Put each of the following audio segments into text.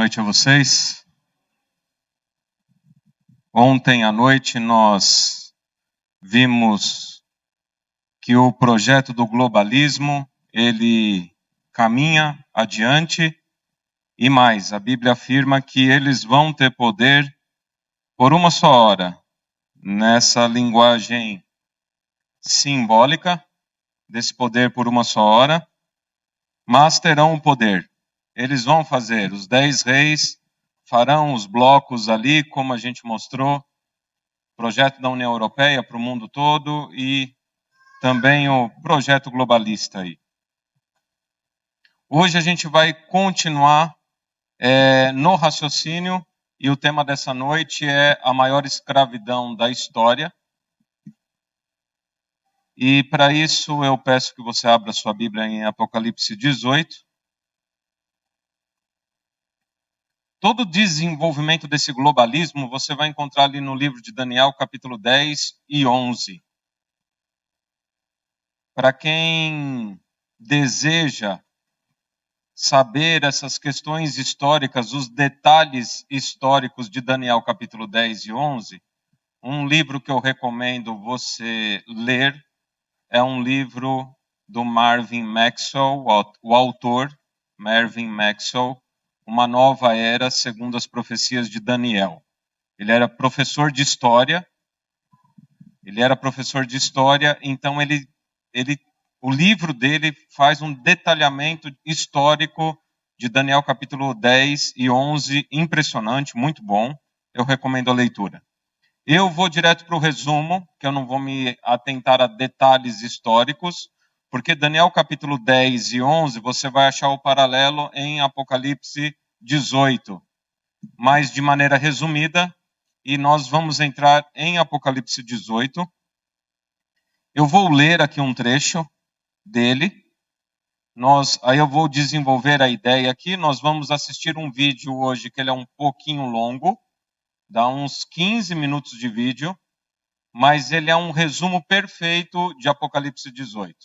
noite a vocês. Ontem à noite nós vimos que o projeto do globalismo, ele caminha adiante e mais, a Bíblia afirma que eles vão ter poder por uma só hora. Nessa linguagem simbólica desse poder por uma só hora, mas terão o poder. Eles vão fazer, os 10 reis farão os blocos ali, como a gente mostrou, projeto da União Europeia para o mundo todo e também o projeto globalista aí. Hoje a gente vai continuar no raciocínio e o tema dessa noite é a maior escravidão da história. E para isso eu peço que você abra sua Bíblia em Apocalipse 18. Todo o desenvolvimento desse globalismo você vai encontrar ali no livro de Daniel, capítulo 10 e 11. Para quem deseja saber essas questões históricas, os detalhes históricos de Daniel, capítulo 10 e 11, um livro que eu recomendo você ler é um livro do Marvin Maxwell, o autor, Marvin Maxwell, Uma Nova Era segundo as Profecias de Daniel. Ele era professor de história, então o livro dele faz um detalhamento histórico de Daniel capítulo 10 e 11, impressionante, muito bom, eu recomendo a leitura. Eu vou direto para o resumo, que eu não vou me atentar a detalhes históricos, porque Daniel capítulo 10 e 11, você vai achar o paralelo em Apocalipse 18, mas de maneira resumida, e nós vamos entrar em Apocalipse 18. Eu vou ler aqui um trecho dele, aí eu vou desenvolver a ideia aqui, nós vamos assistir um vídeo hoje que ele é um pouquinho longo, dá uns 15 minutos de vídeo, mas ele é um resumo perfeito de Apocalipse 18.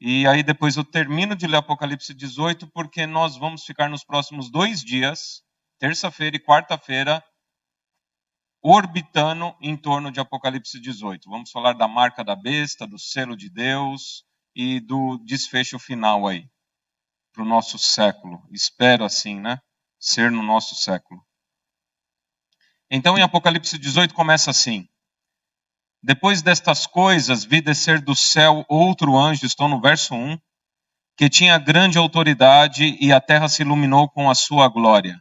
E aí depois eu termino de ler Apocalipse 18, porque nós vamos ficar nos próximos 2 dias, terça-feira e quarta-feira, orbitando em torno de Apocalipse 18. Vamos falar da marca da besta, do selo de Deus e do desfecho final aí, para o nosso século. Espero assim, né? Ser no nosso século. Então em Apocalipse 18 começa assim. Depois destas coisas, vi descer do céu outro anjo, estou no verso 1, que tinha grande autoridade e a terra se iluminou com a sua glória.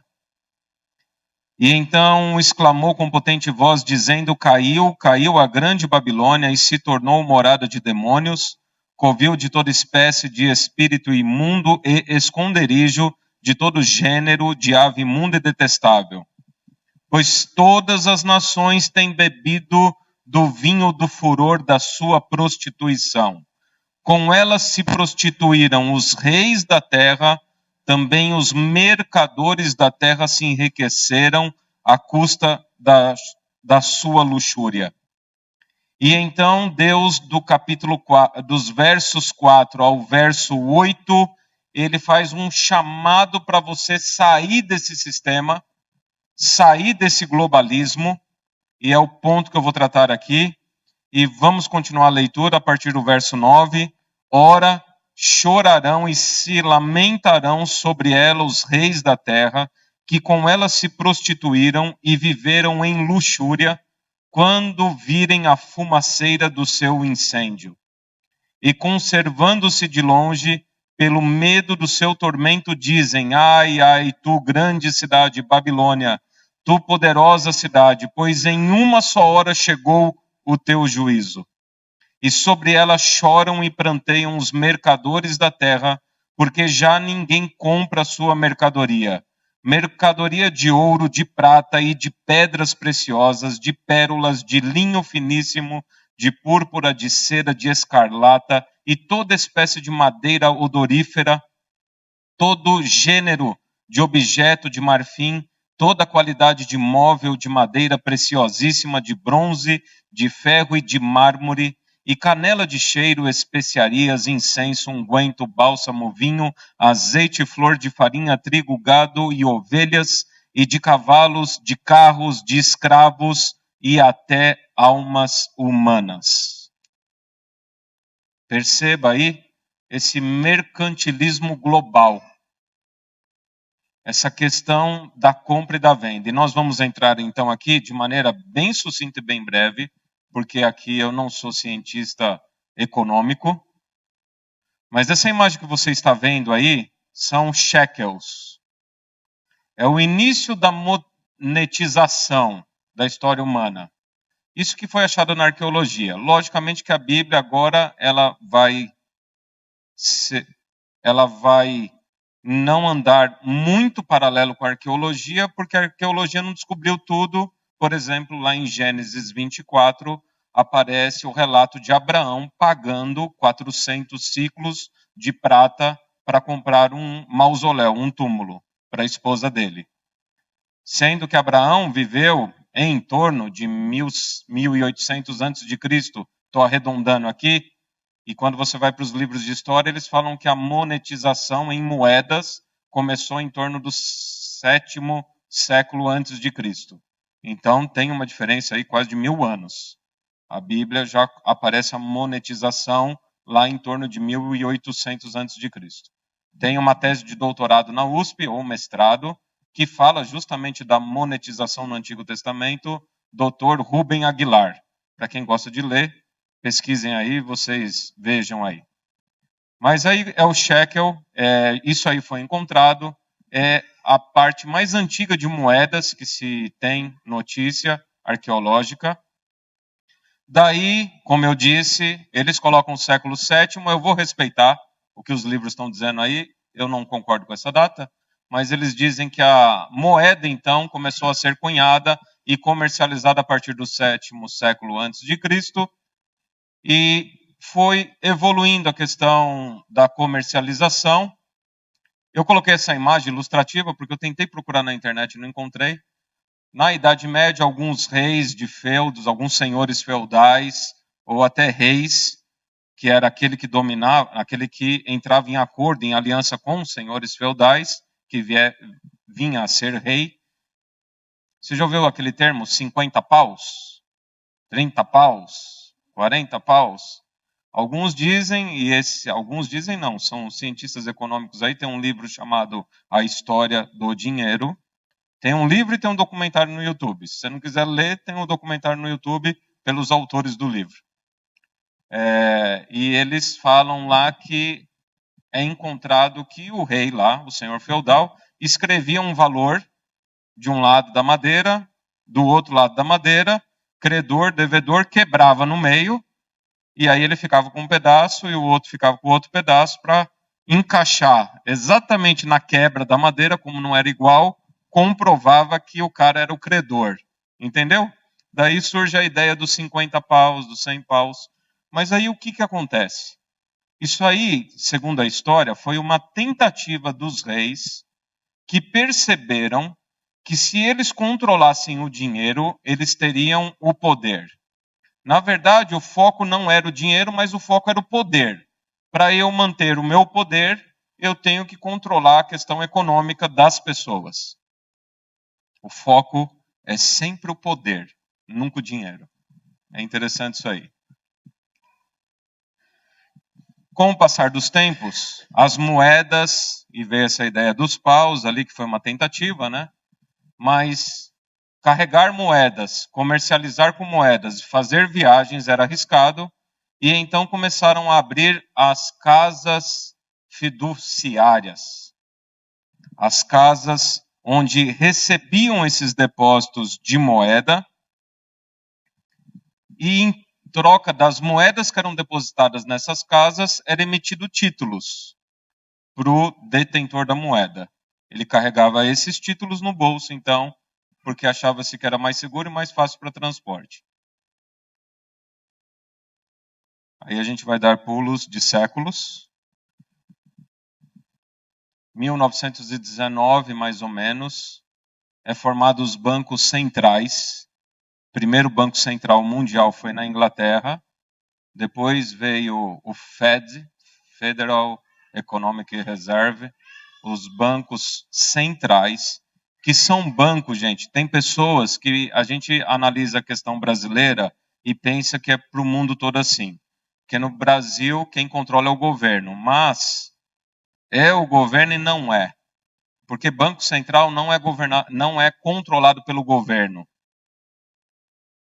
E então exclamou com potente voz, dizendo, caiu a grande Babilônia e se tornou morada de demônios, covil de toda espécie de espírito imundo e esconderijo de todo gênero de ave imunda e detestável. Pois todas as nações têm bebido do vinho do furor da sua prostituição. Com ela se prostituíram os reis da terra, também os mercadores da terra se enriqueceram à custa da sua luxúria. E então Deus, do capítulo 4, dos versos 4 ao verso 8, ele faz um chamado para você sair desse sistema, sair desse globalismo, e é o ponto que eu vou tratar aqui. E vamos continuar a leitura a partir do verso 9. Ora, chorarão e se lamentarão sobre ela os reis da terra, que com ela se prostituíram e viveram em luxúria, quando virem a fumaceira do seu incêndio. E conservando-se de longe, pelo medo do seu tormento, dizem, ai, ai, tu grande cidade Babilônia, tu poderosa cidade, pois em uma só hora chegou o teu juízo. E sobre ela choram e pranteiam os mercadores da terra, porque já ninguém compra a sua mercadoria. Mercadoria de ouro, de prata e de pedras preciosas, de pérolas, de linho finíssimo, de púrpura, de seda, de escarlata e toda espécie de madeira odorífera, todo gênero de objeto de marfim, toda qualidade de móvel de madeira preciosíssima, de bronze, de ferro e de mármore, e canela de cheiro, especiarias, incenso, unguento, bálsamo, vinho, azeite, flor de farinha, trigo, gado e ovelhas, e de cavalos, de carros, de escravos e até almas humanas. Perceba aí esse mercantilismo global, essa questão da compra e da venda. E nós vamos entrar então aqui de maneira bem sucinta e bem breve, porque aqui eu não sou cientista econômico, mas essa imagem que você está vendo aí são shekels. É o início da monetização da história humana. Isso que foi achado na arqueologia. Logicamente que a Bíblia agora ela vai não andar muito paralelo com a arqueologia, porque a arqueologia não descobriu tudo. Por exemplo, lá em Gênesis 24, aparece o relato de Abraão pagando 400 ciclos de prata para comprar um mausoléu, um túmulo, para a esposa dele. Sendo que Abraão viveu em torno de 1800 a.C., estou arredondando aqui, e quando você vai para os livros de história, eles falam que a monetização em moedas começou em torno do 7º século antes de Cristo. Então tem uma diferença aí quase de 1000 anos. A Bíblia já aparece a monetização lá em torno de 1800 antes de Cristo. Tem uma tese de doutorado na USP, ou mestrado, que fala justamente da monetização no Antigo Testamento, Dr. Rubem Aguilar. Para quem gosta de ler, pesquisem aí, vocês vejam aí. Mas aí é o shekel, isso aí foi encontrado, é a parte mais antiga de moedas que se tem notícia arqueológica. Daí, como eu disse, eles colocam o século VII, eu vou respeitar o que os livros estão dizendo aí, eu não concordo com essa data, mas eles dizem que a moeda, então, começou a ser cunhada e comercializada a partir do 7º século antes de Cristo, e foi evoluindo a questão da comercialização. Eu coloquei essa imagem ilustrativa porque eu tentei procurar na internet e não encontrei. Na Idade Média, alguns reis de feudos, alguns senhores feudais, ou até reis, que era aquele que dominava, aquele que entrava em acordo, em aliança com os senhores feudais, que vinha a ser rei. Você já ouviu aquele termo 50 paus? 30 paus? 40 paus? Alguns dizem, alguns dizem não, são cientistas econômicos aí, tem um livro chamado A História do Dinheiro. Tem um livro e tem um documentário no YouTube. Se você não quiser ler, tem um documentário no YouTube pelos autores do livro. E eles falam lá que é encontrado que o rei lá, o senhor feudal, escrevia um valor de um lado da madeira, do outro lado da madeira, credor, devedor, quebrava no meio, e aí ele ficava com um pedaço e o outro ficava com outro pedaço para encaixar exatamente na quebra da madeira, como não era igual, comprovava que o cara era o credor. Entendeu? Daí surge a ideia dos 50 paus, dos 100 paus. Mas aí o que acontece? Isso aí, segundo a história, foi uma tentativa dos reis que perceberam que se eles controlassem o dinheiro, eles teriam o poder. Na verdade, o foco não era o dinheiro, mas o foco era o poder. Para eu manter o meu poder, eu tenho que controlar a questão econômica das pessoas. O foco é sempre o poder, nunca o dinheiro. É interessante isso aí. Com o passar dos tempos, as moedas, e veio essa ideia dos paus ali, que foi uma tentativa, né? Mas carregar moedas, comercializar com moedas, fazer viagens era arriscado, e então começaram a abrir as casas fiduciárias. As casas onde recebiam esses depósitos de moeda, e em troca das moedas que eram depositadas nessas casas, era emitido títulos para o detentor da moeda. Ele carregava esses títulos no bolso, então, porque achava-se que era mais seguro e mais fácil para transporte. Aí a gente vai dar pulos de séculos. 1919, mais ou menos, é formado os bancos centrais. O primeiro banco central mundial foi na Inglaterra. Depois veio o Fed, Federal Economic Reserve, os bancos centrais, que são bancos, gente. Tem pessoas que a gente analisa a questão brasileira e pensa que é para o mundo todo assim. Que no Brasil quem controla é o governo, mas é o governo e não é. Porque Banco Central não é controlado pelo governo.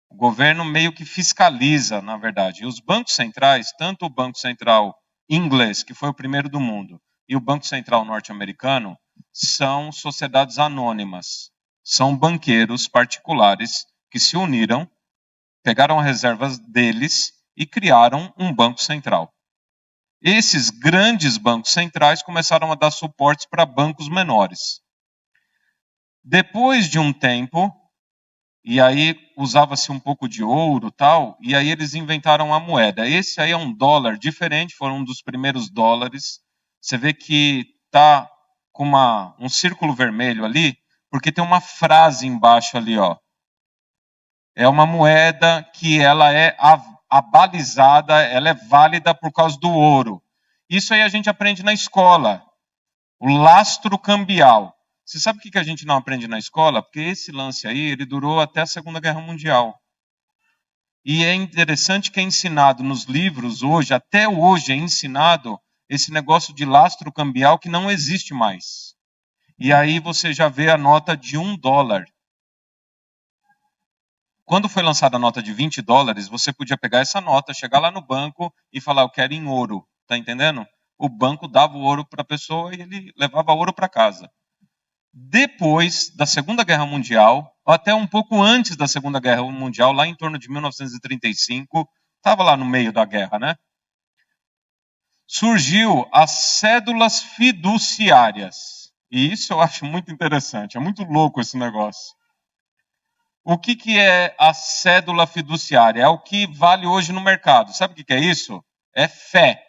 O governo meio que fiscaliza, na verdade. E os bancos centrais, tanto o Banco Central inglês, que foi o primeiro do mundo, e o Banco Central norte-americano, são sociedades anônimas. São banqueiros particulares que se uniram, pegaram as reservas deles e criaram um banco central. Esses grandes bancos centrais começaram a dar suportes para bancos menores. Depois de um tempo, e aí usava-se um pouco de ouro, tal, e aí eles inventaram a moeda. Esse aí é um dólar diferente, foi um dos primeiros dólares. Você vê que tá com um círculo vermelho ali, porque tem uma frase embaixo ali, ó. É uma moeda que ela é abalizada, ela é válida por causa do ouro. Isso aí a gente aprende na escola. O lastro cambial. Você sabe o que a gente não aprende na escola? Porque esse lance aí, ele durou até a Segunda Guerra Mundial. E é interessante que é ensinado nos livros hoje, até hoje é ensinado esse negócio de lastro cambial que não existe mais. E aí você já vê a nota de $1. Quando foi lançada a nota de $20, você podia pegar essa nota, chegar lá no banco e falar, eu quero em ouro. Tá entendendo? O banco dava o ouro para a pessoa e ele levava ouro para casa. Depois da Segunda Guerra Mundial, ou até um pouco antes da Segunda Guerra Mundial, lá em torno de 1935, estava lá no meio da guerra, né? Surgiu as cédulas fiduciárias. E isso eu acho muito interessante, é muito louco esse negócio. O que é a cédula fiduciária? É o que vale hoje no mercado. Sabe o que é isso? É fé.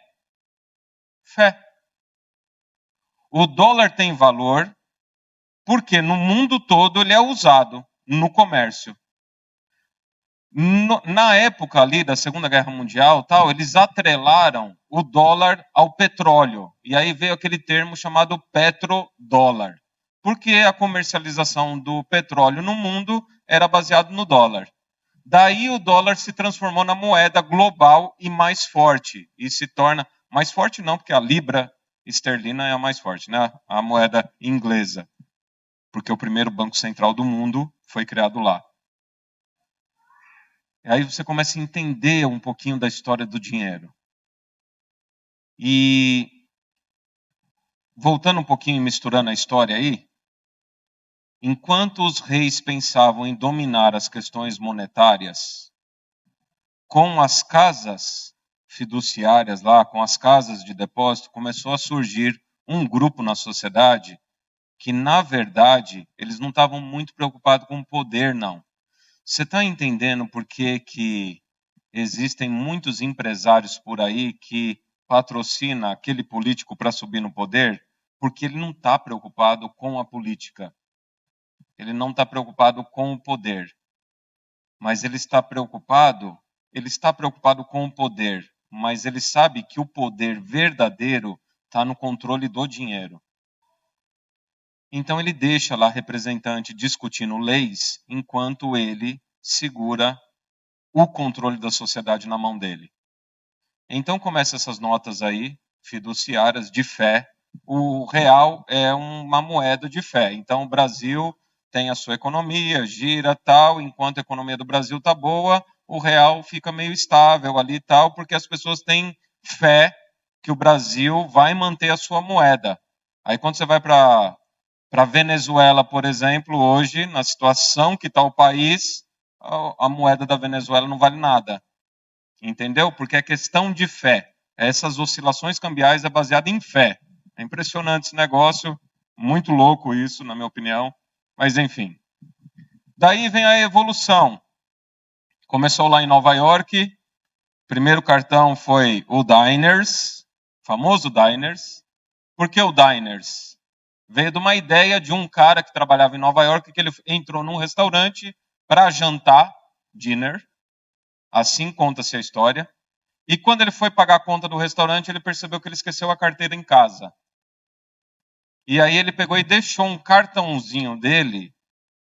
Fé. O dólar tem valor porque no mundo todo ele é usado no comércio. Na época ali da Segunda Guerra Mundial, tal, eles atrelaram o dólar ao petróleo. E aí veio aquele termo chamado petrodólar. Porque a comercialização do petróleo no mundo era baseado no dólar. Daí o dólar se transformou na moeda global e mais forte. E se torna mais forte não, porque a libra esterlina é a mais forte, né? A moeda inglesa. Porque o primeiro banco central do mundo foi criado lá. Aí você começa a entender um pouquinho da história do dinheiro. E voltando um pouquinho e misturando a história aí, enquanto os reis pensavam em dominar as questões monetárias, com as casas fiduciárias lá, com as casas de depósito, começou a surgir um grupo na sociedade que, na verdade, eles não estavam muito preocupados com o poder, não. Você está entendendo por que existem muitos empresários por aí que patrocinam aquele político para subir no poder? Porque ele não está preocupado com a política. Ele não está preocupado com o poder. Mas ele está preocupado com o poder. Mas ele sabe que o poder verdadeiro está no controle do dinheiro. Então ele deixa lá representante discutindo leis enquanto ele segura o controle da sociedade na mão dele. Então começam essas notas aí, fiduciárias, de fé. O real é uma moeda de fé. Então o Brasil tem a sua economia, gira tal, enquanto a economia do Brasil está boa, o real fica meio estável ali tal, porque as pessoas têm fé que o Brasil vai manter a sua moeda. Aí quando você vai para Venezuela, por exemplo, hoje, na situação que está o país, a moeda da Venezuela não vale nada. Entendeu? Porque é questão de fé. Essas oscilações cambiais é baseada em fé. É impressionante esse negócio, muito louco isso, na minha opinião. Mas enfim. Daí vem a evolução. Começou lá em Nova York. Primeiro cartão foi o Diners, famoso Diners. Por que o Diners? Veio de uma ideia de um cara que trabalhava em Nova York, que ele entrou num restaurante para jantar, dinner. Assim conta-se a história. E quando ele foi pagar a conta do restaurante, ele percebeu que ele esqueceu a carteira em casa. E aí ele pegou e deixou um cartãozinho dele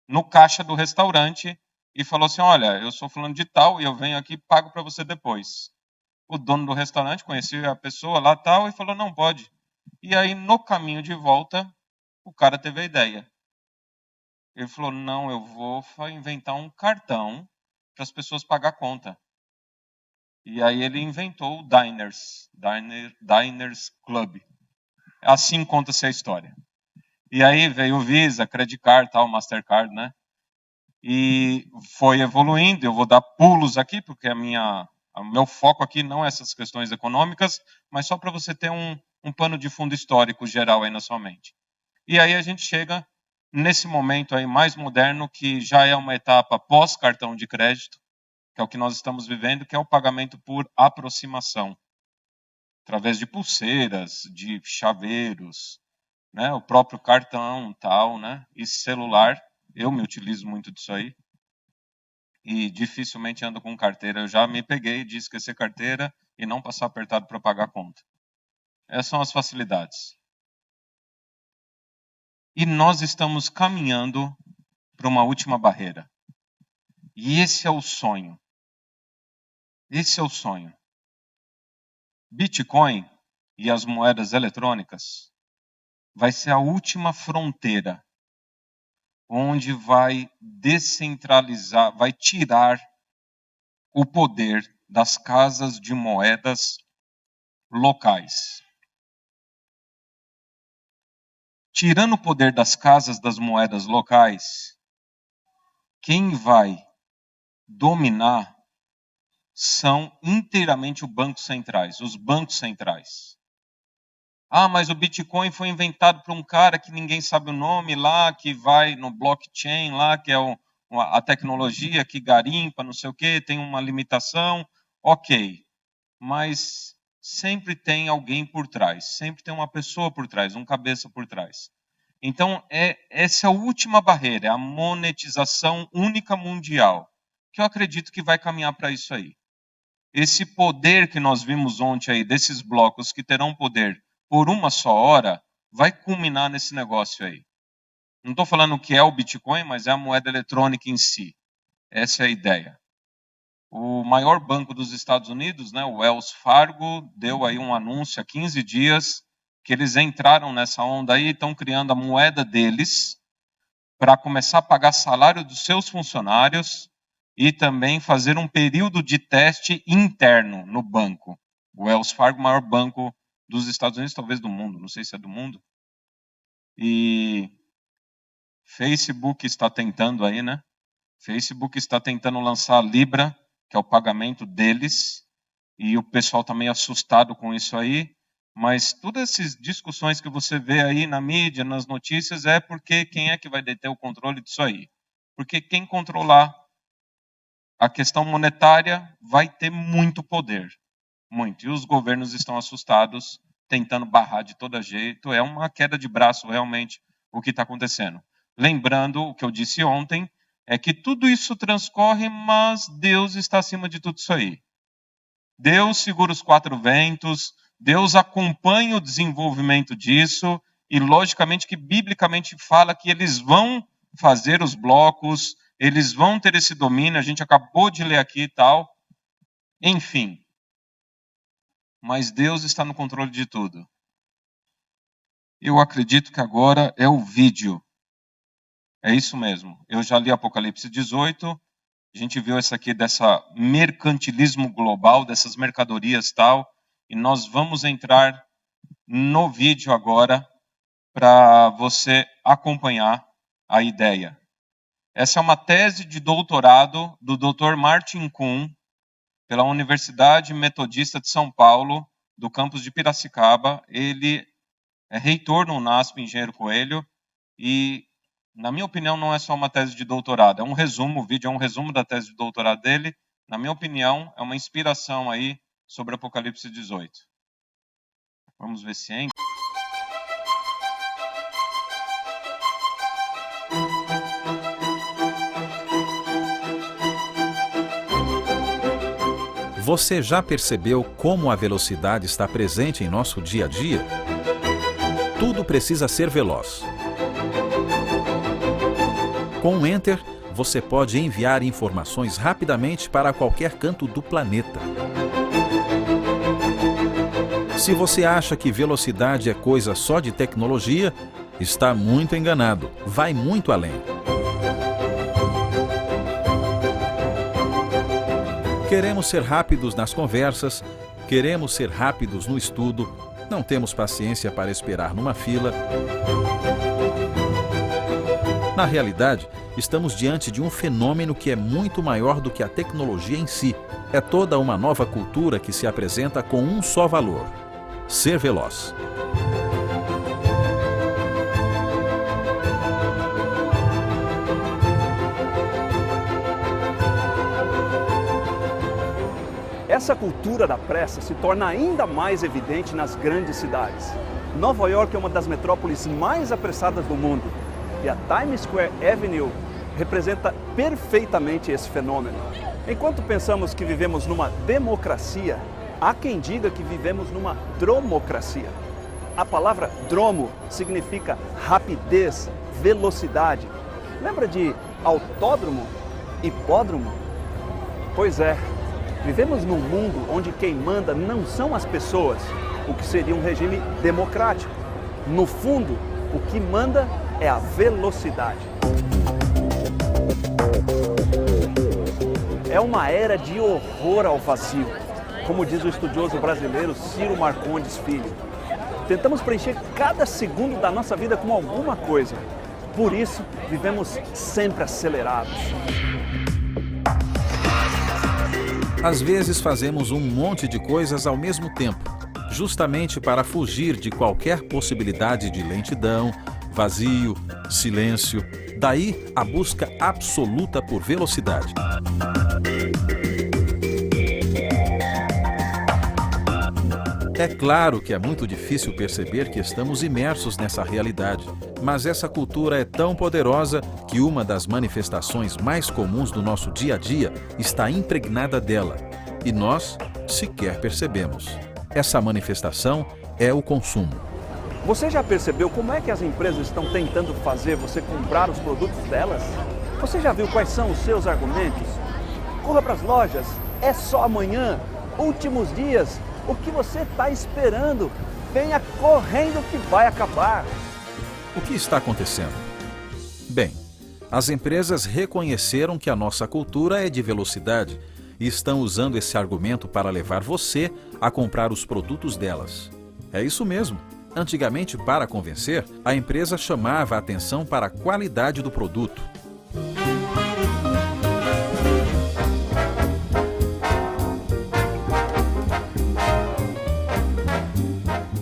no caixa do restaurante e falou assim: olha, eu sou fulano de tal e eu venho aqui e pago para você depois. O dono do restaurante conhecia a pessoa lá tal e falou: não pode. E aí no caminho de volta, o cara teve a ideia. Ele falou: não, eu vou inventar um cartão para as pessoas pagar a conta. E aí ele inventou o Diners Club. Assim conta-se a história. E aí veio o Visa, Credit Card, tal, Mastercard, né? E foi evoluindo. Eu vou dar pulos aqui, porque o meu foco aqui não é essas questões econômicas, mas só para você ter um pano de fundo histórico geral aí na sua mente. E aí a gente chega nesse momento aí mais moderno, que já é uma etapa pós-cartão de crédito, que é o que nós estamos vivendo, que é o pagamento por aproximação, através de pulseiras, de chaveiros, né, o próprio cartão, tal, né, e celular. Eu me utilizo muito disso aí e dificilmente ando com carteira. Eu já me peguei de esquecer carteira e não passar apertado para pagar a conta. Essas são as facilidades. E nós estamos caminhando para uma última barreira. E esse é o sonho. Esse é o sonho. Bitcoin e as moedas eletrônicas vai ser a última fronteira onde vai descentralizar, vai tirar o poder das casas de moedas locais. Tirando o poder das casas das moedas locais, quem vai dominar são inteiramente os bancos centrais. Ah, mas o Bitcoin foi inventado por um cara que ninguém sabe o nome lá, que vai no blockchain lá, que é a tecnologia que garimpa, não sei o quê, tem uma limitação. Ok, mas sempre tem alguém por trás, sempre tem uma pessoa por trás, um cabeça por trás. Então, essa é a última barreira, é a monetização única mundial, que eu acredito que vai caminhar para isso aí. Esse poder que nós vimos ontem aí, desses blocos que terão poder por uma só hora, vai culminar nesse negócio aí. Não estou falando o que é o Bitcoin, mas é a moeda eletrônica em si. Essa é a ideia. O maior banco dos Estados Unidos, né, o Wells Fargo, deu aí um anúncio há 15 dias que eles entraram nessa onda aí e estão criando a moeda deles para começar a pagar salário dos seus funcionários e também fazer um período de teste interno no banco. O Wells Fargo, o maior banco dos Estados Unidos, talvez do mundo, não sei se é do mundo. E Facebook está tentando aí, né? Facebook está tentando lançar a Libra, que é o pagamento deles, e o pessoal está meio assustado com isso aí, mas todas essas discussões que você vê aí na mídia, nas notícias, é porque quem é que vai deter o controle disso aí? Porque quem controlar a questão monetária vai ter muito poder, muito, e os governos estão assustados, tentando barrar de todo jeito, é uma queda de braço realmente o que está acontecendo. Lembrando o que eu disse ontem, é que tudo isso transcorre, mas Deus está acima de tudo isso aí. Deus segura os quatro ventos, Deus acompanha o desenvolvimento disso, e logicamente que biblicamente fala que eles vão fazer os blocos, eles vão ter esse domínio, a gente acabou de ler aqui e tal. Enfim. Mas Deus está no controle de tudo. Eu acredito que agora é o vídeo. É isso mesmo. Eu já li Apocalipse 18, a gente viu essa aqui dessa mercantilismo global, dessas mercadorias e tal, e nós vamos entrar no vídeo agora para você acompanhar a ideia. Essa é uma tese de doutorado do Dr. Martin Kuhn, pela Universidade Metodista de São Paulo, do campus de Piracicaba. Ele é reitor no UNASP, Engenheiro Coelho, e, na minha opinião, não é só uma tese de doutorado, é um resumo, o vídeo é um resumo da tese de doutorado dele. Na minha opinião, é uma inspiração aí sobre Apocalipse 18. Vamos ver se entra. Você já percebeu como a velocidade está presente em nosso dia a dia? Tudo precisa ser veloz. Com o Enter, você pode enviar informações rapidamente para qualquer canto do planeta. Se você acha que velocidade é coisa só de tecnologia, está muito enganado. Vai muito além. Queremos ser rápidos nas conversas, queremos ser rápidos no estudo, não temos paciência para esperar numa fila. Na realidade, estamos diante de um fenômeno que é muito maior do que a tecnologia em si. É toda uma nova cultura que se apresenta com um só valor: ser veloz. Essa cultura da pressa se torna ainda mais evidente nas grandes cidades. Nova York é uma das metrópoles mais apressadas do mundo e a Times Square Avenue representa perfeitamente esse fenômeno. Enquanto pensamos que vivemos numa democracia, há quem diga que vivemos numa dromocracia. A palavra dromo significa rapidez, velocidade. Lembra de autódromo, hipódromo? Pois é. Vivemos num mundo onde quem manda não são as pessoas, o que seria um regime democrático. No fundo, o que manda é a velocidade. É uma era de horror ao vazio, como diz o estudioso brasileiro Ciro Marcondes Filho. Tentamos preencher cada segundo da nossa vida com alguma coisa. Por isso, vivemos sempre acelerados. Às vezes fazemos um monte de coisas ao mesmo tempo, justamente para fugir de qualquer possibilidade de lentidão, vazio, silêncio. Daí a busca absoluta por velocidade. É claro que é muito difícil perceber que estamos imersos nessa realidade, mas essa cultura é tão poderosa que uma das manifestações mais comuns do nosso dia a dia está impregnada dela, e nós sequer percebemos. Essa manifestação é o consumo. Você já percebeu como é que as empresas estão tentando fazer você comprar os produtos delas? Você já viu quais são os seus argumentos? Corra para as lojas, é só amanhã, últimos dias. O que você está esperando? Venha correndo que vai acabar. O que está acontecendo? Bem, as empresas reconheceram que a nossa cultura é de velocidade e estão usando esse argumento para levar você a comprar os produtos delas. É isso mesmo. Antigamente, para convencer, a empresa chamava a atenção para a qualidade do produto.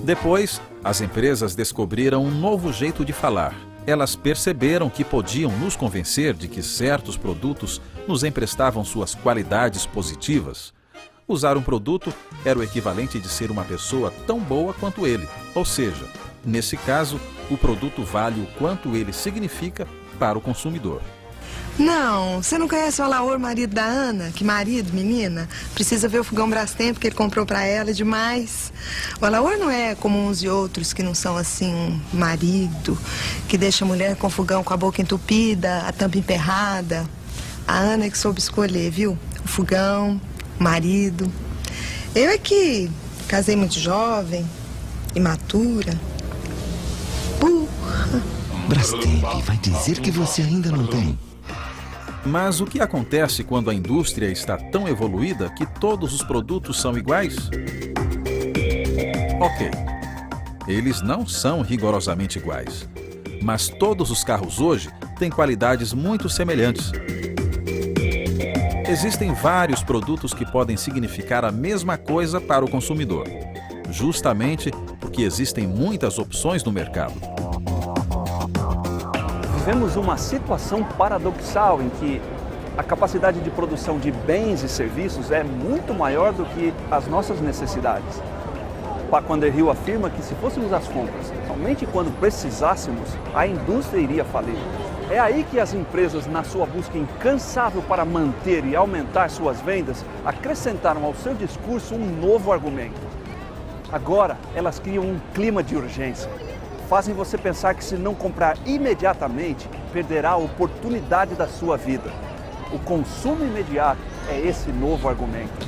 Depois, as empresas descobriram um novo jeito de falar. Elas perceberam que podiam nos convencer de que certos produtos nos emprestavam suas qualidades positivas. Usar um produto era o equivalente de ser uma pessoa tão boa quanto ele. Ou seja, nesse caso, o produto vale o quanto ele significa para o consumidor. Não, você não conhece o Alaor, marido da Ana? Que marido, menina? Precisa ver o fogão Brastemp que ele comprou pra ela, demais. O Alaor não é como uns e outros que não são assim um marido, que deixa a mulher com o fogão com a boca entupida, a tampa emperrada. A Ana é que soube escolher, viu? O fogão, o marido. Eu é que casei muito jovem, imatura. Burra. Brastemp vai dizer que você ainda não tem. Mas o que acontece quando a indústria está tão evoluída que todos os produtos são iguais? Ok, eles não são rigorosamente iguais, mas todos os carros hoje têm qualidades muito semelhantes. Existem vários produtos que podem significar a mesma coisa para o consumidor, justamente porque existem muitas opções no mercado. Vivemos uma situação paradoxal em que a capacidade de produção de bens e serviços é muito maior do que as nossas necessidades. Paco Underhill afirma que se fôssemos às compras somente quando precisássemos, a indústria iria falir. É aí que as empresas, na sua busca incansável para manter e aumentar suas vendas, acrescentaram ao seu discurso um novo argumento. Agora, elas criam um clima de urgência. Fazem você pensar que se não comprar imediatamente, perderá a oportunidade da sua vida. O consumo imediato é esse novo argumento.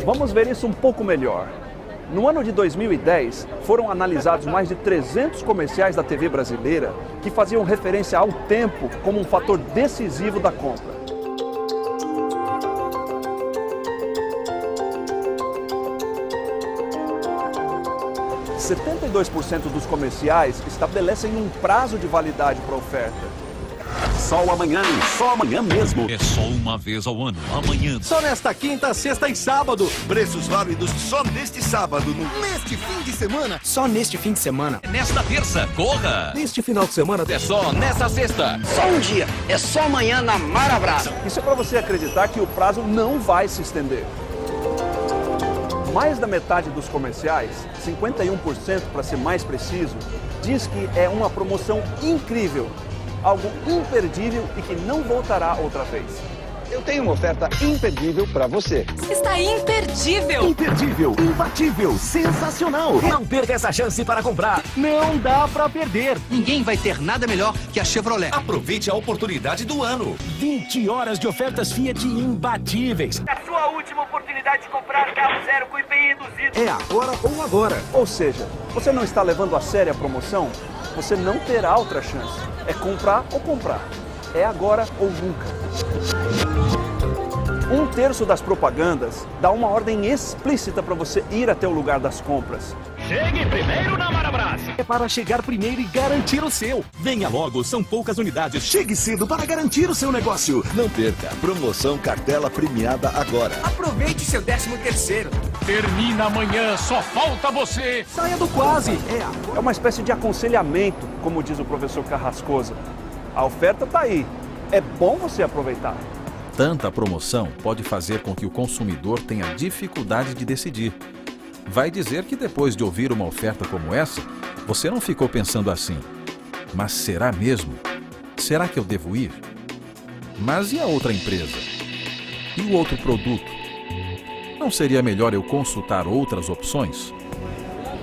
Vamos ver isso um pouco melhor. No ano de 2010, foram analisados mais de 300 comerciais da TV brasileira que faziam referência ao tempo como um fator decisivo da compra. 72% dos comerciais estabelecem um prazo de validade para a oferta. Só amanhã mesmo. É só uma vez ao ano, amanhã. Só nesta quinta, sexta e sábado. Preços válidos só neste sábado. Neste fim de semana. Só neste fim de semana. Nesta terça, corra. Neste final de semana. É só nesta sexta. Só um dia. É só amanhã na Marabras. Isso é para você acreditar que o prazo não vai se estender. Mais da metade dos comerciais, 51% para ser mais preciso, diz que é uma promoção incrível, algo imperdível e que não voltará outra vez. Eu tenho uma oferta imperdível para você. Está imperdível! Imperdível, imbatível, sensacional! Não perca essa chance para comprar. Não dá para perder. Ninguém vai ter nada melhor que a Chevrolet. Aproveite a oportunidade do ano. 20 horas de ofertas Fiat imbatíveis. É a sua última oportunidade de comprar carro zero com IPI reduzido. É agora ou agora. Ou seja, você não está levando a sério a promoção? Você não terá outra chance. É comprar ou comprar. É agora ou nunca. 1/3 das propagandas dá uma ordem explícita para você ir até o lugar das compras. Chegue primeiro na Marabras. É para chegar primeiro e garantir o seu. Venha logo, são poucas unidades. Chegue cedo para garantir o seu negócio. Não perca. Promoção cartela premiada agora. Aproveite seu 13º. Termina amanhã, só falta você. Saia do quase. É uma espécie de aconselhamento, como diz o professor Carrascosa. A oferta está aí. É bom você aproveitar. Tanta promoção pode fazer com que o consumidor tenha dificuldade de decidir. Vai dizer que depois de ouvir uma oferta como essa, você não ficou pensando assim: mas será mesmo? Será que eu devo ir? Mas e a outra empresa? E o outro produto? Não seria melhor eu consultar outras opções?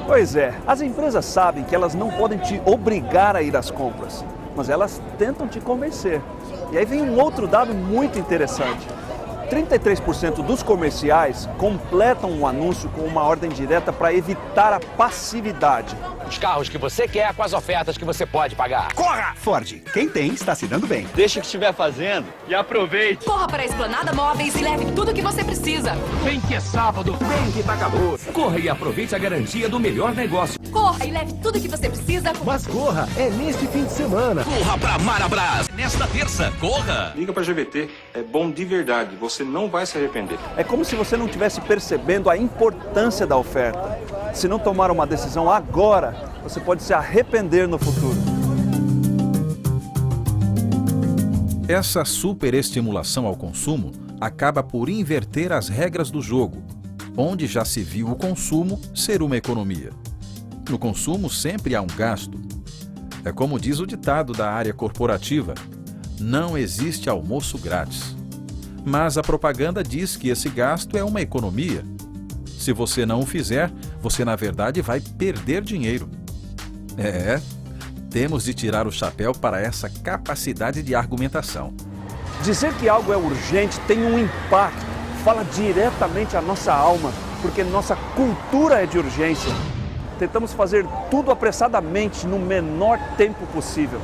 Pois é, as empresas sabem que elas não podem te obrigar a ir às compras, mas elas tentam te convencer. E aí vem um outro dado muito interessante. 33% dos comerciais completam um anúncio com uma ordem direta para evitar a passividade. Os carros que você quer com as ofertas que você pode pagar. Corra! Ford, quem tem está se dando bem. Deixa o que estiver fazendo e aproveite. Corra para a Esplanada Móveis e leve tudo o que você precisa. Vem que é sábado. Vem que tá calor. Corra e aproveite a garantia do melhor negócio. Corra e leve tudo o que você precisa. Mas corra, é neste fim de semana. Corra pra Marabras. Nesta terça, corra. Liga para a GVT. É bom de verdade. Você não vai se arrepender. É como se você não estivesse percebendo a importância da oferta. Se não tomar uma decisão agora, você pode se arrepender no futuro. Essa superestimulação ao consumo acaba por inverter as regras do jogo, onde já se viu o consumo ser uma economia. No consumo sempre há um gasto. É como diz o ditado da área corporativa: não existe almoço grátis. Mas a propaganda diz que esse gasto é uma economia. Se você não o fizer, você na verdade vai perder dinheiro. Temos de tirar o chapéu para essa capacidade de argumentação. Dizer que algo é urgente tem um impacto, fala diretamente à nossa alma, porque nossa cultura é de urgência. Tentamos fazer tudo apressadamente no menor tempo possível.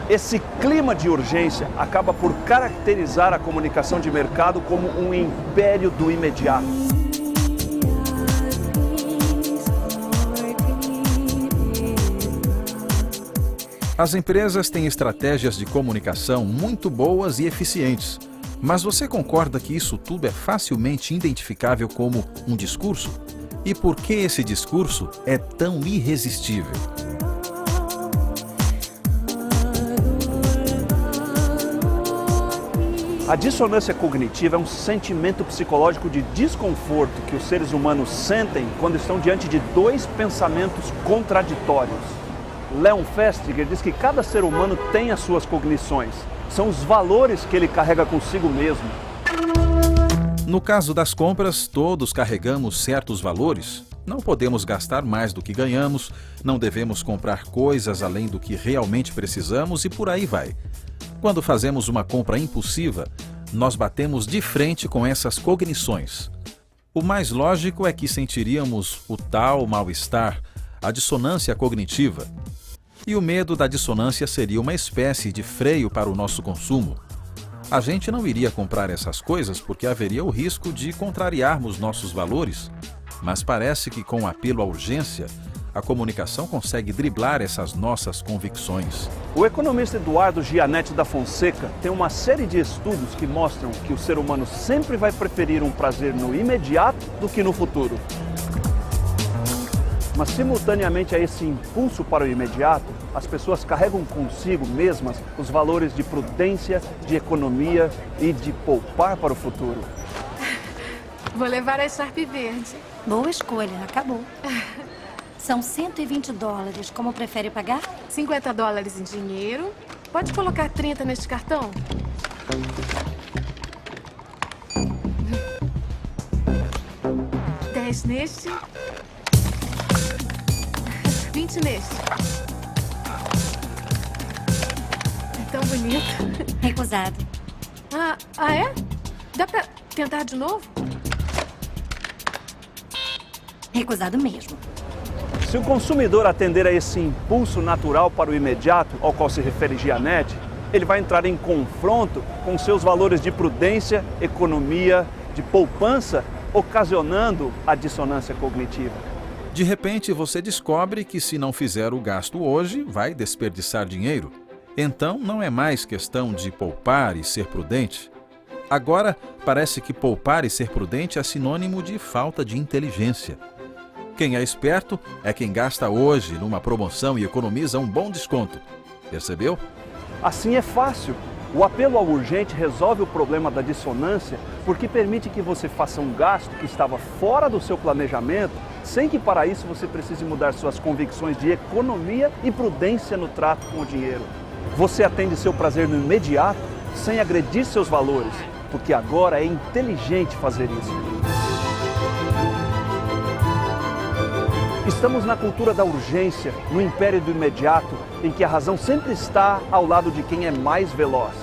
Esse clima de urgência acaba por caracterizar a comunicação de mercado como um império do imediato. As empresas têm estratégias de comunicação muito boas e eficientes, mas você concorda que isso tudo é facilmente identificável como um discurso? E por que esse discurso é tão irresistível? A dissonância cognitiva é um sentimento psicológico de desconforto que os seres humanos sentem quando estão diante de dois pensamentos contraditórios. Leon Festinger diz que cada ser humano tem as suas cognições. São os valores que ele carrega consigo mesmo. No caso das compras, todos carregamos certos valores. Não podemos gastar mais do que ganhamos, não devemos comprar coisas além do que realmente precisamos e por aí vai. Quando fazemos uma compra impulsiva, nós batemos de frente com essas cognições. O mais lógico é que sentiríamos o tal mal-estar, a dissonância cognitiva. E o medo da dissonância seria uma espécie de freio para o nosso consumo. A gente não iria comprar essas coisas porque haveria o risco de contrariarmos nossos valores. Mas parece que com o apelo à urgência, a comunicação consegue driblar essas nossas convicções. O economista Eduardo Gianetti da Fonseca tem uma série de estudos que mostram que o ser humano sempre vai preferir um prazer no imediato do que no futuro. Mas simultaneamente a esse impulso para o imediato, as pessoas carregam consigo mesmas os valores de prudência, de economia e de poupar para o futuro. Vou levar a Sharp verde. Boa escolha, acabou. São $120. Como prefere pagar? $50 em dinheiro. Pode colocar 30 neste cartão? $10 neste. 20 neste. É tão bonito. Recusado. Ah, é? Dá pra tentar de novo? Recusado mesmo. Se o consumidor atender a esse impulso natural para o imediato, ao qual se refere Gianetti, ele vai entrar em confronto com seus valores de prudência, economia, de poupança, ocasionando a dissonância cognitiva. De repente, você descobre que se não fizer o gasto hoje, vai desperdiçar dinheiro. Então, não é mais questão de poupar e ser prudente. Agora, parece que poupar e ser prudente é sinônimo de falta de inteligência. Quem é esperto é quem gasta hoje numa promoção e economiza um bom desconto. Percebeu? Assim é fácil. O apelo ao urgente resolve o problema da dissonância porque permite que você faça um gasto que estava fora do seu planejamento, sem que para isso você precise mudar suas convicções de economia e prudência no trato com o dinheiro. Você atende seu prazer no imediato, sem agredir seus valores, porque agora é inteligente fazer isso. Estamos na cultura da urgência, no império do imediato, em que a razão sempre está ao lado de quem é mais veloz.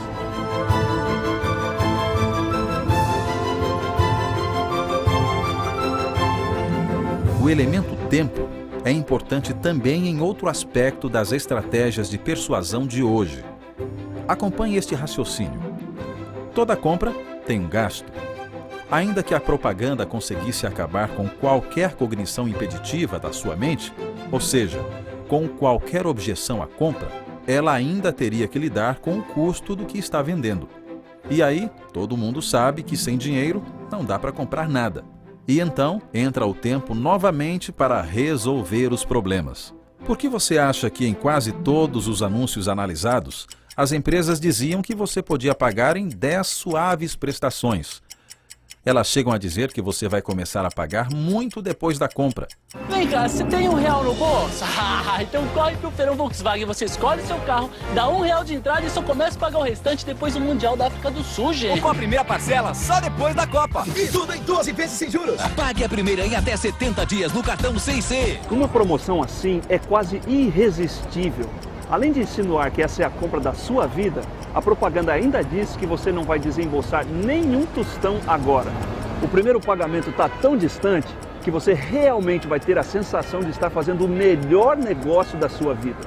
O elemento tempo é importante também em outro aspecto das estratégias de persuasão de hoje. Acompanhe este raciocínio. Toda compra tem um gasto. Ainda que a propaganda conseguisse acabar com qualquer cognição impeditiva da sua mente, ou seja, com qualquer objeção à compra, ela ainda teria que lidar com o custo do que está vendendo. E aí, todo mundo sabe que sem dinheiro não dá para comprar nada. E então, entra o tempo novamente para resolver os problemas. Por que você acha que em quase todos os anúncios analisados, as empresas diziam que você podia pagar em 10 suaves prestações? Elas chegam a dizer que você vai começar a pagar muito depois da compra. Vem cá, você tem R$1 no bolso? Então corre pro Feirão Volkswagen, você escolhe seu carro, dá R$1 de entrada e só começa a pagar o restante depois do Mundial da África do Sul, gente. Ou com a primeira parcela só depois da Copa. E tudo em 12 vezes sem juros. Pague a primeira em até 70 dias no cartão 6C. Uma promoção assim é quase irresistível. Além de insinuar que essa é a compra da sua vida, a propaganda ainda diz que você não vai desembolsar nenhum tostão agora. O primeiro pagamento está tão distante que você realmente vai ter a sensação de estar fazendo o melhor negócio da sua vida.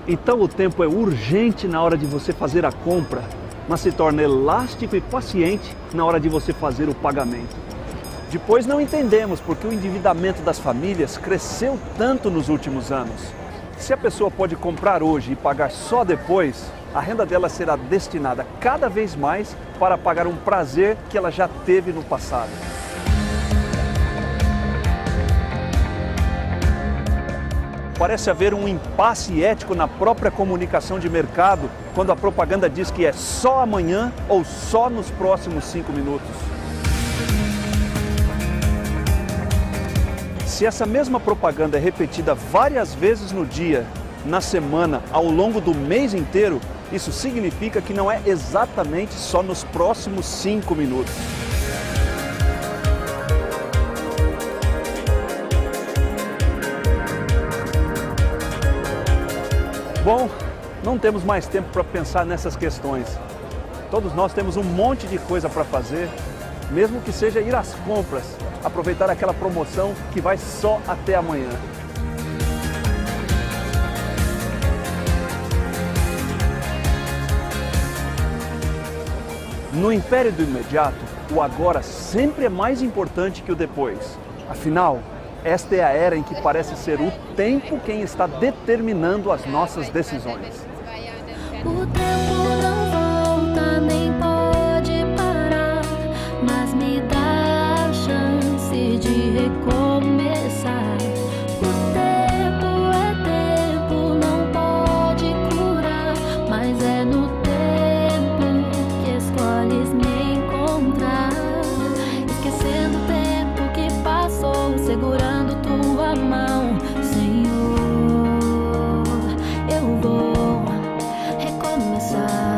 Então o tempo é urgente na hora de você fazer a compra, mas se torna elástico e paciente na hora de você fazer o pagamento. Depois não entendemos porque o endividamento das famílias cresceu tanto nos últimos anos. Se a pessoa pode comprar hoje e pagar só depois, a renda dela será destinada cada vez mais para pagar um prazer que ela já teve no passado. parece haver um impasse ético na própria comunicação de mercado quando a propaganda diz que é só amanhã ou só nos próximos 5 minutos. Se essa mesma propaganda é repetida várias vezes no dia, na semana, ao longo do mês inteiro, isso significa que não é exatamente só nos próximos 5 minutos. Bom, não temos mais tempo para pensar nessas questões. Todos nós temos um monte de coisa para fazer, mesmo que seja ir às compras, aproveitar aquela promoção que vai só até amanhã. No império do imediato, o agora sempre é mais importante que o depois. Afinal, esta é a era em que parece ser o tempo quem está determinando as nossas decisões. O tempo não volta nem pode parar, mas me dá a chance de recomeçar. O tempo é tempo, não pode curar, mas é no tempo que escolhes me encontrar. Esquecendo o tempo que passou, segurando tua mão, Senhor, eu vou recomeçar.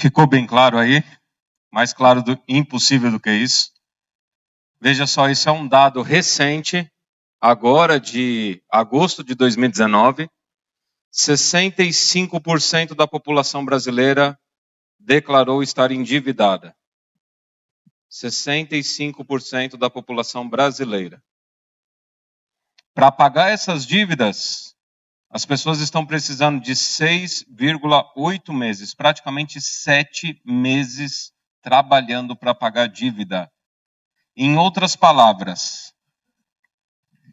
Ficou bem claro aí? Mais claro impossível do que isso. Veja só, isso é um dado recente, agora de agosto de 2019. 65% da população brasileira declarou estar endividada. 65% da população brasileira. Para pagar essas dívidas, as pessoas estão precisando de 6,8 meses, praticamente 7 meses trabalhando para pagar a dívida. Em outras palavras,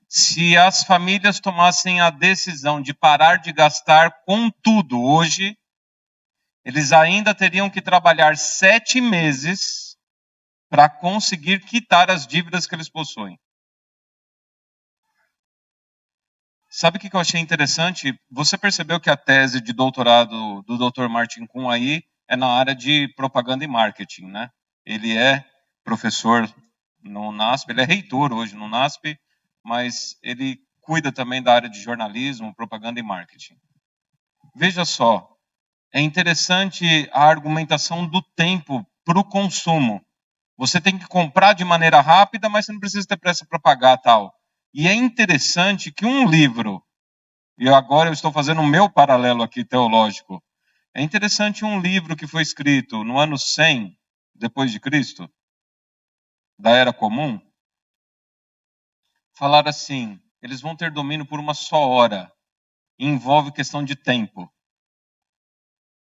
se as famílias tomassem a decisão de parar de gastar com tudo hoje, eles ainda teriam que trabalhar 7 meses para conseguir quitar as dívidas que eles possuem. Sabe o que eu achei interessante? Você percebeu que a tese de doutorado do Dr. Martin Kuhn aí é na área de propaganda e marketing, né? Ele é professor no NASP, ele é reitor hoje no NASP, mas ele cuida também da área de jornalismo, propaganda e marketing. Veja só, é interessante a argumentação do tempo para o consumo. Você tem que comprar de maneira rápida, mas você não precisa ter pressa para pagar tal. E é interessante que um livro, e agora eu estou fazendo o meu paralelo aqui teológico, é interessante um livro que foi escrito no ano 100 depois de Cristo, da Era Comum, falar assim, eles vão ter domínio por uma só hora, e envolve questão de tempo.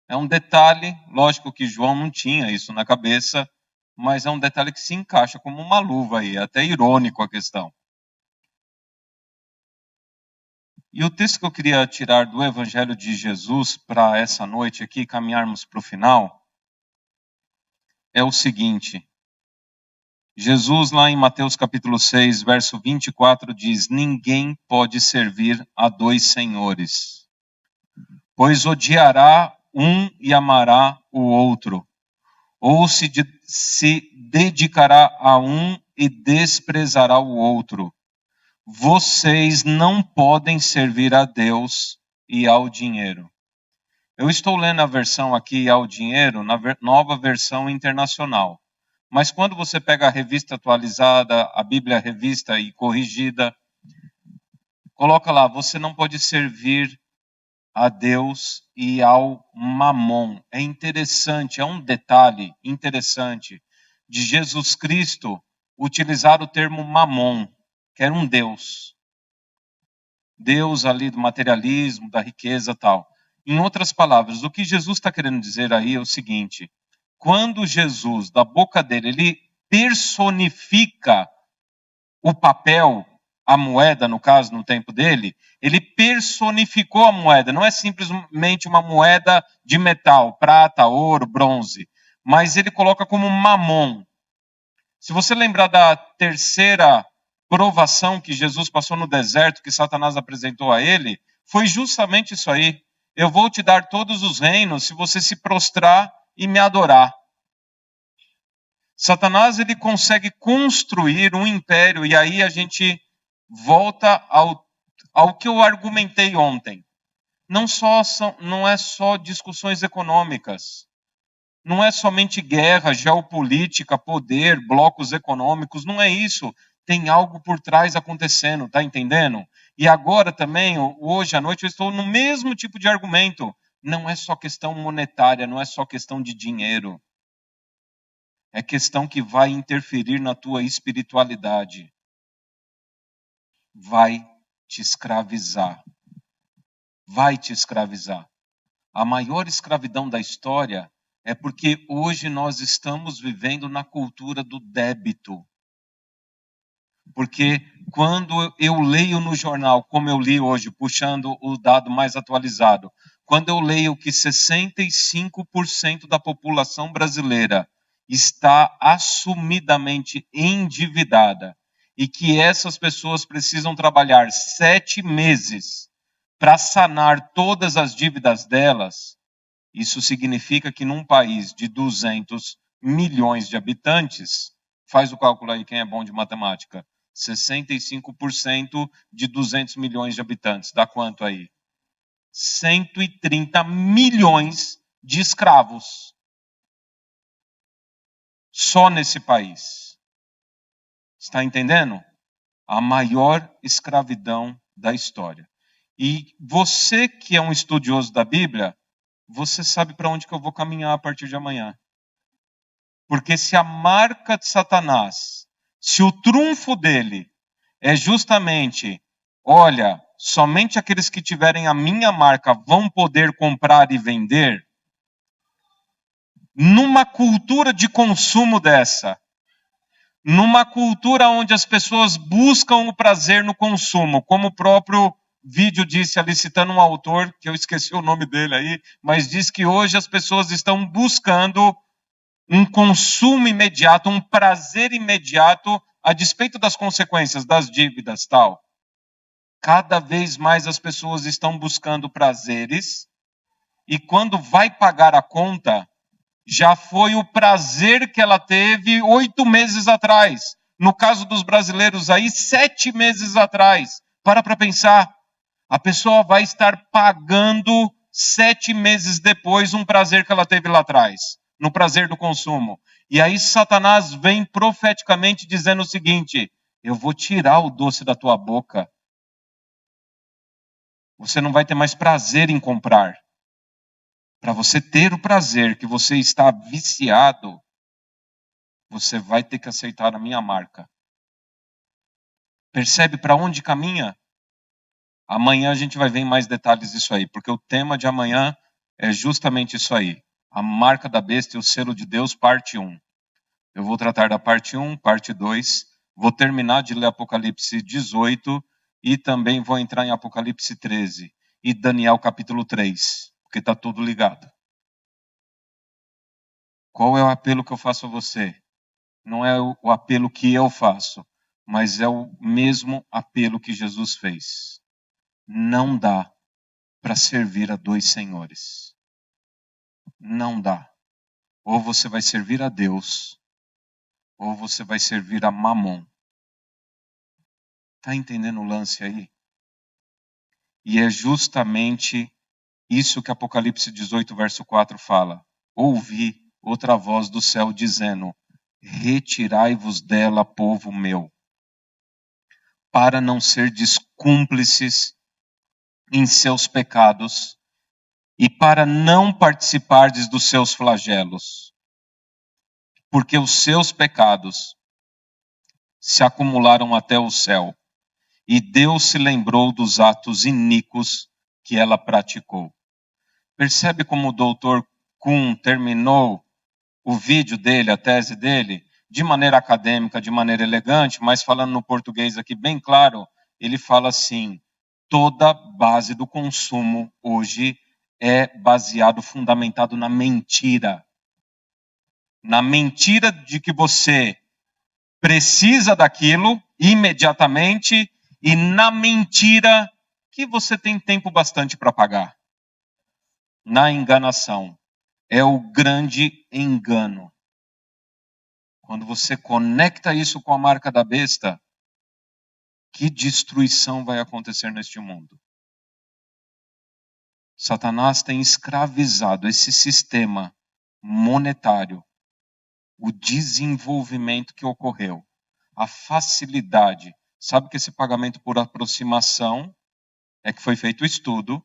É um detalhe, lógico que João não tinha isso na cabeça, mas é um detalhe que se encaixa como uma luva aí, até irônico a questão. E o texto que eu queria tirar do Evangelho de Jesus para essa noite aqui, caminharmos para o final, é o seguinte. Jesus, lá em Mateus capítulo 6, verso 24, diz: ninguém pode servir a 2 senhores, pois odiará um e amará o outro, ou se dedicará a um e desprezará o outro. Vocês não podem servir a Deus e ao dinheiro. Eu estou lendo a versão aqui ao dinheiro, na nova versão internacional. Mas quando você pega a revista atualizada, a Bíblia revista e corrigida, coloca lá, você não pode servir a Deus e ao mamon. É interessante, é um detalhe interessante de Jesus Cristo utilizar o termo mamon, que era um Deus. Deus ali do materialismo, da riqueza e tal. Em outras palavras, o que Jesus está querendo dizer aí é o seguinte: quando Jesus, da boca dele, ele personifica o papel, a moeda, no caso, no tempo dele, ele personificou a moeda. Não é simplesmente uma moeda de metal, prata, ouro, bronze, mas ele coloca como mamon. Se você lembrar da terceira provação que Jesus passou no deserto, que Satanás apresentou a ele, foi justamente isso aí. Eu vou te dar todos os reinos se você se prostrar e me adorar. Satanás, ele consegue construir um império, e aí a gente volta ao que eu argumentei ontem. Não é só discussões econômicas, não é somente guerra, geopolítica, poder, blocos econômicos, não é isso. Tem algo por trás acontecendo, tá entendendo? E agora também, hoje à noite, eu estou no mesmo tipo de argumento. Não é só questão monetária, não é só questão de dinheiro. É questão que vai interferir na tua espiritualidade. Vai te escravizar. Vai te escravizar. A maior escravidão da história é porque hoje nós estamos vivendo na cultura do débito. Porque quando eu leio no jornal, como eu li hoje, puxando o dado mais atualizado, quando eu leio que 65% da população brasileira está assumidamente endividada e que essas pessoas precisam trabalhar 7 meses para sanar todas as dívidas delas, isso significa que num país de 200 milhões de habitantes, faz o cálculo aí, quem é bom de matemática, 65% de 200 milhões de habitantes, dá quanto aí? 130 milhões de escravos. Só nesse país. Está entendendo? A maior escravidão da história. E você que é um estudioso da Bíblia, você sabe para onde que eu vou caminhar a partir de amanhã. Porque se a marca de Satanás, se o trunfo dele é justamente, olha, somente aqueles que tiverem a minha marca vão poder comprar e vender, numa cultura de consumo dessa, numa cultura onde as pessoas buscam o prazer no consumo, como o próprio vídeo disse ali, citando um autor, que eu esqueci o nome dele aí, mas diz que hoje as pessoas estão buscando um consumo imediato, um prazer imediato, a despeito das consequências das dívidas, tal. Cada vez mais as pessoas estão buscando prazeres, e quando vai pagar a conta, já foi o prazer que ela teve 8 meses atrás. No caso dos brasileiros aí, 7 meses atrás. Para pensar. A pessoa vai estar pagando 7 meses depois um prazer que ela teve lá atrás. No prazer do consumo. E aí Satanás vem profeticamente dizendo o seguinte: eu vou tirar o doce da tua boca. Você não vai ter mais prazer em comprar. Para você ter o prazer que você está viciado, você vai ter que aceitar a minha marca. Percebe para onde caminha? Amanhã a gente vai ver em mais detalhes disso aí, porque o tema de amanhã é justamente isso aí. A marca da besta e o selo de Deus, parte 1. Eu vou tratar da parte 1, parte 2. Vou terminar de ler Apocalipse 18 e também vou entrar em Apocalipse 13 e Daniel capítulo 3. Porque está tudo ligado. Qual é o apelo que eu faço a você? Não é o apelo que eu faço, mas é o mesmo apelo que Jesus fez. Não dá para servir a 2 senhores. Não dá. Ou você vai servir a Deus, ou você vai servir a Mamon. Está entendendo o lance aí? E é justamente isso que Apocalipse 18, verso 4 fala. Ouvi outra voz do céu dizendo: retirai-vos dela, povo meu, para não serdes cúmplices em seus pecados e para não participardes dos seus flagelos, porque os seus pecados se acumularam até o céu, e Deus se lembrou dos atos iníquos que ela praticou. Percebe como o doutor Kuhn terminou o vídeo dele, a tese dele, de maneira acadêmica, de maneira elegante, mas falando no português aqui bem claro, ele fala assim: toda base do consumo hoje é baseado, fundamentado na mentira. Na mentira de que você precisa daquilo imediatamente e na mentira que você tem tempo bastante para pagar. Na enganação. É o grande engano. Quando você conecta isso com a marca da besta, que destruição vai acontecer neste mundo? Satanás tem escravizado esse sistema monetário, o desenvolvimento que ocorreu, a facilidade. Sabe que esse pagamento por aproximação é que foi feito o estudo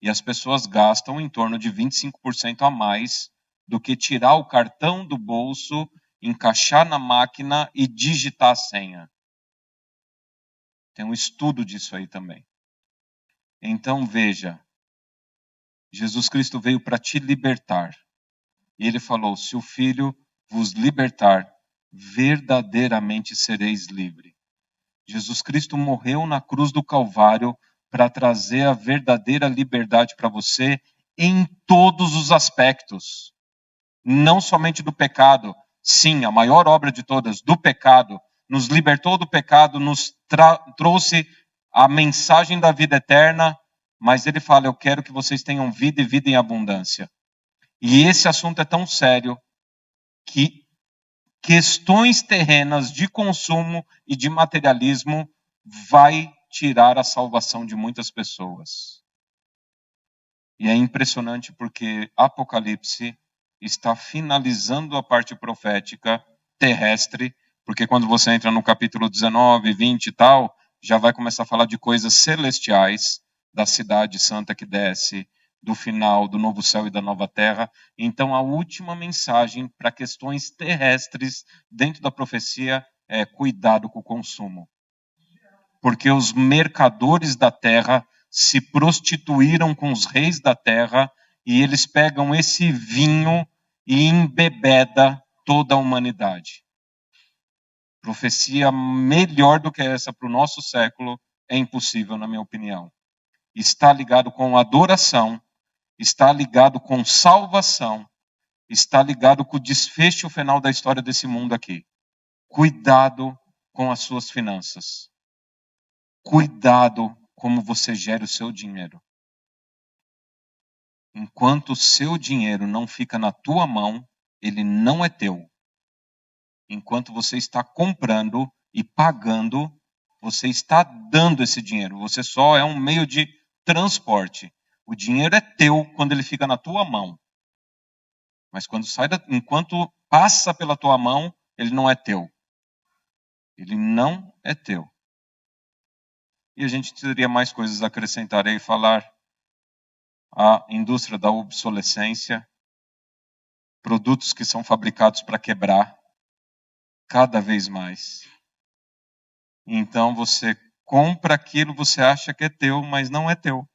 e as pessoas gastam em torno de 25% a mais do que tirar o cartão do bolso, encaixar na máquina e digitar a senha. Tem um estudo disso aí também. Então veja, Jesus Cristo veio para te libertar. E ele falou: se o Filho vos libertar, verdadeiramente sereis livres. Jesus Cristo morreu na cruz do Calvário para trazer a verdadeira liberdade para você em todos os aspectos. Não somente do pecado. Sim, a maior obra de todas, do pecado. Nos libertou do pecado, nos trouxe a mensagem da vida eterna. Mas ele fala: eu quero que vocês tenham vida e vida em abundância. E esse assunto é tão sério que questões terrenas de consumo e de materialismo vai tirar a salvação de muitas pessoas. E é impressionante porque Apocalipse está finalizando a parte profética terrestre, porque quando você entra no capítulo 19, 20 e tal, já vai começar a falar de coisas celestiais, da cidade santa que desce, do final do novo céu e da nova terra. Então a última mensagem para questões terrestres dentro da profecia é: cuidado com o consumo. Porque os mercadores da terra se prostituíram com os reis da terra e eles pegam esse vinho e embebeda toda a humanidade. Profecia melhor do que essa para o nosso século é impossível, na minha opinião. Está ligado com adoração, está ligado com salvação, está ligado com o desfecho final da história desse mundo aqui. Cuidado com as suas finanças. Cuidado como você gera o seu dinheiro. Enquanto o seu dinheiro não fica na tua mão, ele não é teu. Enquanto você está comprando e pagando, você está dando esse dinheiro. Você só é um meio de transporte. O dinheiro é teu quando ele fica na tua mão. Mas enquanto passa pela tua mão, ele não é teu. Ele não é teu. E a gente teria mais coisas a acrescentar aí, falar a indústria da obsolescência, produtos que são fabricados para quebrar cada vez mais. Então você compra aquilo, você acha que é teu, mas não é teu.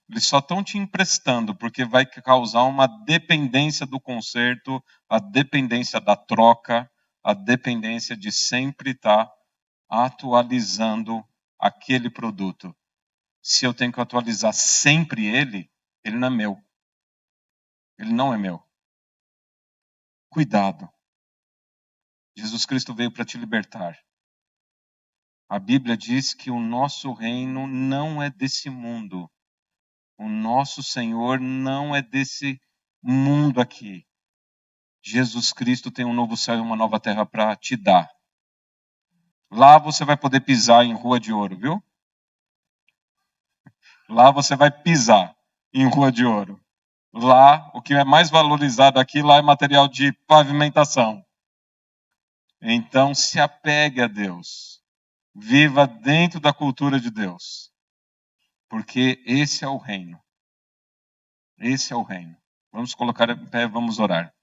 Eles só estão te emprestando, porque vai causar uma dependência do conserto, a dependência da troca, a dependência de sempre estar atualizando aquele produto. Se eu tenho que atualizar sempre ele não é meu. Ele não é meu. Cuidado. Jesus Cristo veio para te libertar. A Bíblia diz que o nosso reino não é desse mundo. O nosso Senhor não é desse mundo aqui. Jesus Cristo tem um novo céu e uma nova terra para te dar. Lá você vai poder pisar em rua de ouro, viu? Lá você vai pisar em rua de ouro. Lá, o que é mais valorizado aqui, lá é material de pavimentação. Então, se apegue a Deus. Viva dentro da cultura de Deus. Porque esse é o reino. Esse é o reino. Vamos colocar em pé, vamos orar.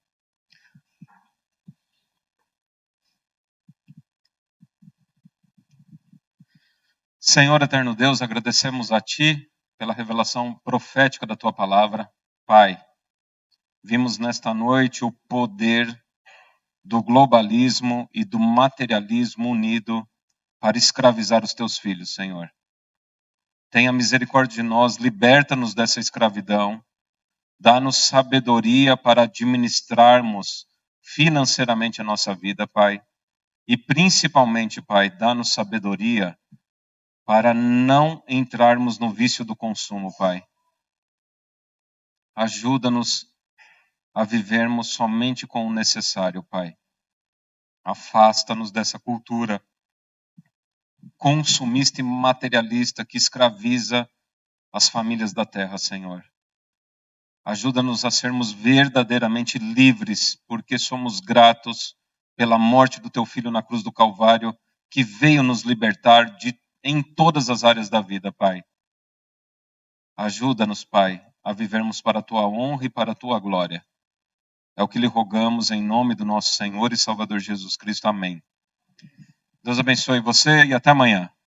Senhor eterno Deus, agradecemos a Ti pela revelação profética da Tua palavra. Pai, vimos nesta noite o poder do globalismo e do materialismo unido para escravizar os Teus filhos, Senhor. Tenha misericórdia de nós, liberta-nos dessa escravidão, dá-nos sabedoria para administrarmos financeiramente a nossa vida, Pai. E principalmente, Pai, dá-nos sabedoria para não entrarmos no vício do consumo, Pai. Ajuda-nos a vivermos somente com o necessário, Pai. Afasta-nos dessa cultura consumista e materialista que escraviza as famílias da terra, Senhor. Ajuda-nos a sermos verdadeiramente livres, porque somos gratos pela morte do Teu Filho na cruz do Calvário, que veio nos libertar em todas as áreas da vida, Pai. Ajuda-nos, Pai, a vivermos para a Tua honra e para a Tua glória. É o que lhe rogamos em nome do nosso Senhor e Salvador Jesus Cristo. Amém. Deus abençoe você e até amanhã.